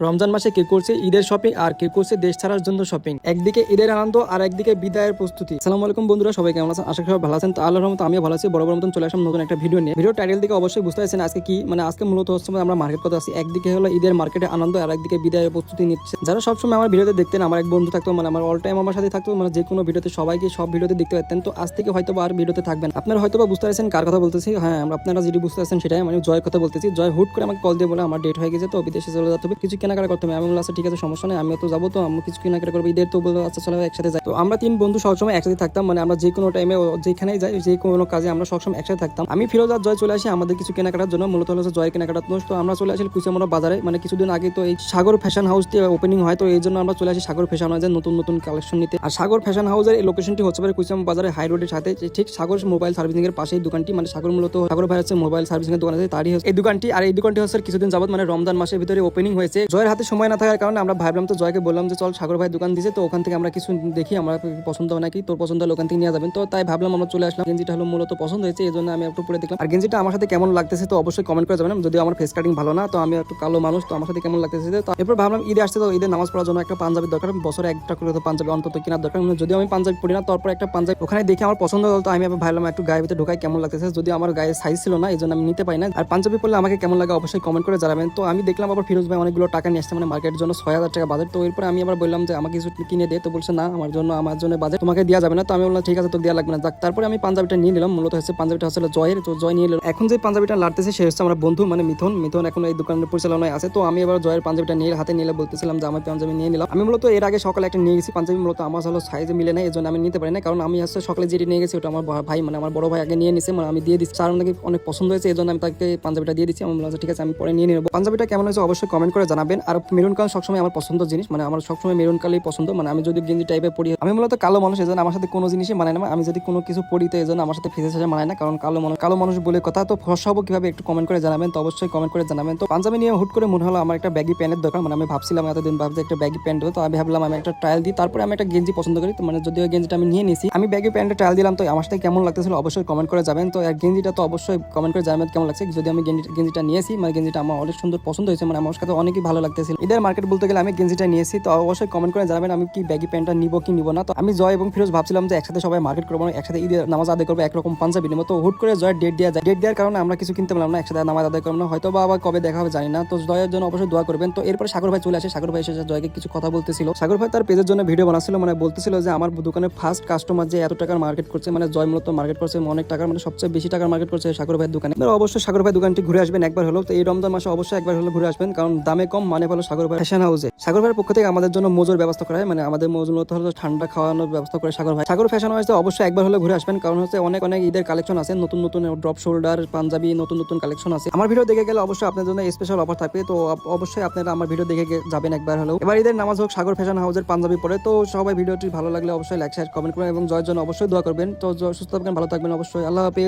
রমজান মাসে কে করছে ঈদের শপিং আর কে করছে দেশ ছাড়ার জন্য শপিং। একদিকে ঈদের আনন্দ আর একদিকে বিদায়ের প্রস্তুতি। আসসালামু আলাইকুম বন্ধুরা, সবাই কেমন আছেন? আশা করি সবাই ভালো আছেন। তো আল্লাহর রহমতে আমিও ভালো আছি। বড় মতন চলে আসলাম নতুন একটা ভিডিও নিয়ে। ভিডিও টাইটেল থেকে অবশ্যই বুঝতে পারছেন আজকে কি, আজকে মূলত হচ্ছে আমরা মার্কেট করতে আসছি। একদিকে হলো ঈদের মার্কেটে আনন্দ আর একদিকে বিদায়ের প্রস্তুতি নিচ্ছে। যারা সবসময় আমার ভিডিওতে দেখতেন, আমার এক বন্ধু থাকতো, আমার অল টাইম আমার সাথে থাকতো, যে কোনো ভিডিওতে সবাইকে সব ভিডিওতে দেখতে পারতেন। তো আজ থেকে হয়তো আর ভিডিওতে থাকবেন। আপনারা হয়তো বুঝতে পারছেন কার কথা বলতেছি। হ্যাঁ, আপনারা যেটি বুঝতে পারছেন সেটাই, জয়ের কথা বলতেছি। জয় হুট করে আমাকে কল দিয়ে বলে আমার ডেট হয়ে গেছে, তো বিদেশে চলে যেতে হবে, কিছু কেনাকাটা করতে হবে। আমি বললাম আচ্ছা ঠিক আছে, সমস্যা নেই, আমিও তো যাবো, তো আমি কিছু কেনাকাটা করবো ঈদের, তো বললো আচ্ছা চলো একসাথে যাই। তো আমরা তিন বন্ধু সবসময় একসাথে থাকতাম, আমরা যে কোনো টাইমে যেখানেই যাই, যে কোনো কাজে আমরা সবসময় একসাথে থাকতাম। আমি ফিরোজ আর জয় চলে আসি আমাদের কিছু কেনাকাটার জন্য, মূলত হলো জয় কেনাকাটার। তো আমরা চলে আসি কুচামোড়া বাজারে। কিছুদিন আগে তো এই সাগর ফ্যাশন হাউস ওপেনিং হয়, তো এই জন্য আমরা চলে আসি সাগর ফ্যাশন হাউসের নতুন নতুন কালেকশন নিতে। আর সাগর ফ্যাশন হাউসের এই লোকেশনটি হচ্ছে কুচামোড়া বাজারে হাই রোডের সাথে, ঠিক সাগর মোবাইল সার্ভিসিং এর পাশেই দোকানটি। সাগর মূলত সাগর ভাই হচ্ছে মোবাইল সার্ভিসিং এর দোকান আছে, তারই এই দোকানটি। আর এই দোকানটি হচ্ছে কিছুদিন যাবত রমজান মাসের ভিতরে ওপেনিং হয়েছে। জয়ের হাতে সময় না থাকার কারণে আমরা ভাবলাম, তো জয়কে বললাম যে চল, সাগর ভাই দোকান দিয়েছে, তো ওখান থেকে আমরা কিছু দেখি, আমরা পছন্দ হয় নাকি, তোর পছন্দ হলে ওখান থেকে নিয়ে যাবেন। তো তাই ভাবলাম আমরা চলে আসলাম। গেঞ্জিটা হলো মূলত পছন্দ হয়েছে, এই জন্য আমি একটু পরে দেখলাম। আর গেঞ্জিটা আমার সাথে কেমন লাগতেছে তো অবশ্যই কমেন্ট করে যাবেন। যদিও আমার ফেস কাটিং ভালো না, তো আমি একটু কালো মানুষ, তো আমার সাথে কেমন লাগতেছে। তো এরপর ভাবলাম ঈদে আসছে, তো ঈদের নামাজ পড়ার জন্য একটা পাঞ্জাবি দরকার, বছরে একটা করে তো পাঞ্জাবি অন্তত কেনার দরকার। যদিও আমি পাঞ্জাবি পড়ি না, তারপর একটা পাঞ্জাবি ওখানে দেখে আমার পছন্দ হলো, তো আমি ভাবলাম একটু গায়ের ভিতরে ঢোকাই কেমন লাগতেছে। যদি আমার গায়ে সাইজ ছিল না, এই জন্য আমি নিতে পারি না। আর পাঞ্জাবি পড়লে আমাকে কেমন লাগে অবশ্যই কমেন্ট করে জানাবেন। তো আমি দেখলাম আবার ফিরোজ ভাই অনেকগুলো টাকা নিয়ে আসছে, মার্কেটের জন্য 6,000 টাকা বাজেট। তো এরপর আমি আবার বললাম যে আমাকে কিছু কিনে দে, তো বলছে না আমার জন্য বাজেট তোমাকে দেওয়া যাবে না। তো আমি বললাম ঠিক আছে, তো দেওয়া লাগবে না। তারপরে আমি পাঞ্জাবিটা নিয়ে নিলাম। মূলত হচ্ছে পাঞ্জাবিটা হচ্ছে জয়ের, তো জয় নিয়ে নিলাম। এখন যে পাঞ্জাবিটা লাড়তেছে সে হচ্ছে আমার বন্ধু মিথুন এখন এই দোকানের পরিচালনায় আছে। তো আমি এবার জয়ের পাঞ্জাবিটা নিয়ে হাতে নিলে বলতেছিলাম যে আমার পাঞ্জাবি নিয়ে নিলাম। আমি মূলত এর আগে সকালে একটা নিয়ে গেছি পাঞ্জাবি, মূলত আমার হলো সাইজে মিলে নাই, এই জন্য আমি নিতে পারি না। কারণ আমি হচ্ছে সকালে যেটি নিয়ে গেছি ওটা আমার ভাই আমার বড় ভাই আগে নিয়ে নিছে, আমি দিয়ে দিচ্ছি। আর নাকি অনেক পছন্দ হয়েছে, এই জন্য আমি তাকে পাঞ্জাবিটা দিয়ে দিচ্ছি। আমি বললাম ঠিক আছে, আমি পরে নিয়ে নেবো। পাঞ্জাবিটা কেমন হয়েছে অবশ্যই কমেন্ট করে জানাবেন। আর মেরুন কালার সবসময় আমার পছন্দ জিনিস, আমার সবসময় মেরুন কালারই পছন্দ। আমি যদি গেঞ্জি টাইপের পড়ি, আমি মূলত কালো মানুষ, এই জন্য আমার সাথে কোনো জিনিসই মানায় না। আমি যদি কোনো কিছু পড়ি, তো এই জন্য আমার সাথে ফেসের সাথে মানায় না, কারণ কালো মানুষ বলে কথা। তো ফর্সা হবো কিভাবে একটু কমেন্ট করে জানাবেন, তো অবশ্যই কমেন্ট করে জানাবেন। তো পাঞ্জাবি নিয়ে হুট করে মনে হলো আমার একটা ব্যাগি প্যান্টের দরকার। আমি ভাবছিলাম এতদিন ভাবছি একটা ব্যাগি প্যান্ট দেবো, তো আমি ভাবলাম আমি একটা ট্রায়াল দিই, তারপরে আমি একটা গেঞ্জি পছন্দ করি। তো যদিও গেঞ্জিটা আমি নিয়ে নিয়েছি, আমি ব্যাগি প্যান্টের ট্রায়াল দিলাম। তো আমার সাথে কেমন লাগতেছিল অবশ্যই কমেন্ট করে যাবেন। তো গেঞ্জিটা তো অবশ্যই কমেন্ট করে জানাবেন কেমন লাগছে। যদি আমি গেঞ্জিটা নিয়েছি, গেঞ্জিটা আমার অনেক সুন্দর পছন্দ হয়েছে, আমার সাথে অনেকই ভালো লাগতেছিল। ঈদের মার্কেট বলতে গেলে আমি গেঞ্জিটা নিয়েছি, তো অবশ্যই কমেন্ট করে জানাবেন আমি কি ব্যাগি প্যান্টটা নিবো কি নিবো না। তো আমি জয় এবং ফিরোজ ভাবছিলাম যে একসাথে সবাই মার্কেট করবো, একসাথে ঈদের নামাজ আদায় করবো, একরকম পাঞ্জাবি নেবো। তো হুট করে জয়ের ডেট দেওয়ার কারণে আমরা কিছু কিনতে পারলাম না, একসাথে নামাজ আদায় করবো না, হয়তো বা আবার কবে দেখা হবে জানি না। তো জয়ের জন্য অবশ্যই দোয়া করবেন। তো এরপরে সাগর ভাই চলে আসে। সাগর ভাই এসে জয়কে কিছু কথা বলতেছিল। সাগর ভাই তার পেজের জন্য ভিডিও বানাচ্ছিল, বলতেছিল যে আমার দোকানে ফার্স্ট কাস্টমার যে এত টাকার মার্কেট করছে, জয় মূলত মার্কেট করছে অনেক টাকার, সবচেয়ে বেশি টাকার মার্কেট করছে সাগর ভাইয়ের দোকানে। অবশ্যই সাগর ভাই দোকানটি ঘুরে আসবেন একবার হলো। তো এই রমজান মাসে অবশ্যই একবার হলো ঘুরে আসবেন, কারণ দামে কম, ভালো সাগর ভাই ফ্যাশন হাউসে। সাগর ভাইয়ের পক্ষ থেকে আমাদের জন্য মজুর ব্যবস্থা করা হয়, আমাদের মজুর মতো হলো ঠান্ডা খাওয়ানোর ব্যবস্থা করে সাগর ভাই। সাগর ফ্যাশন হাউসে অবশ্যই একবার হলে ঘুরে আসবেন, কারণ হচ্ছে অনেক ঈদের কালেকশন আছে, নতুন ড্রপ শোল্ডার পাঞ্জাবি নতুন কালেকশন আছে। আমার ভিডিও দেখে গেলে অবশ্যই আপনাদের জন্য স্পেশাল অফার থাকবে, তো অবশ্যই আপনারা আমার ভিডিও দেখে যাবেন একবার হলেও। এবার ঈদের নামাজ হোক সাগর ফ্যাশন হাউসের পাঞ্জাবি পরে। তো সবাই ভিডিওটি ভালো লাগলে অবশ্যই লাইক শেয়ার কমেন্ট করবেন এবং জয়ের জন্য অবশ্যই দোয়া করবেন। তো সুস্থ থাকবেন, ভালো থাকবেন অবশ্যই। আল্লাহ হাফেজ।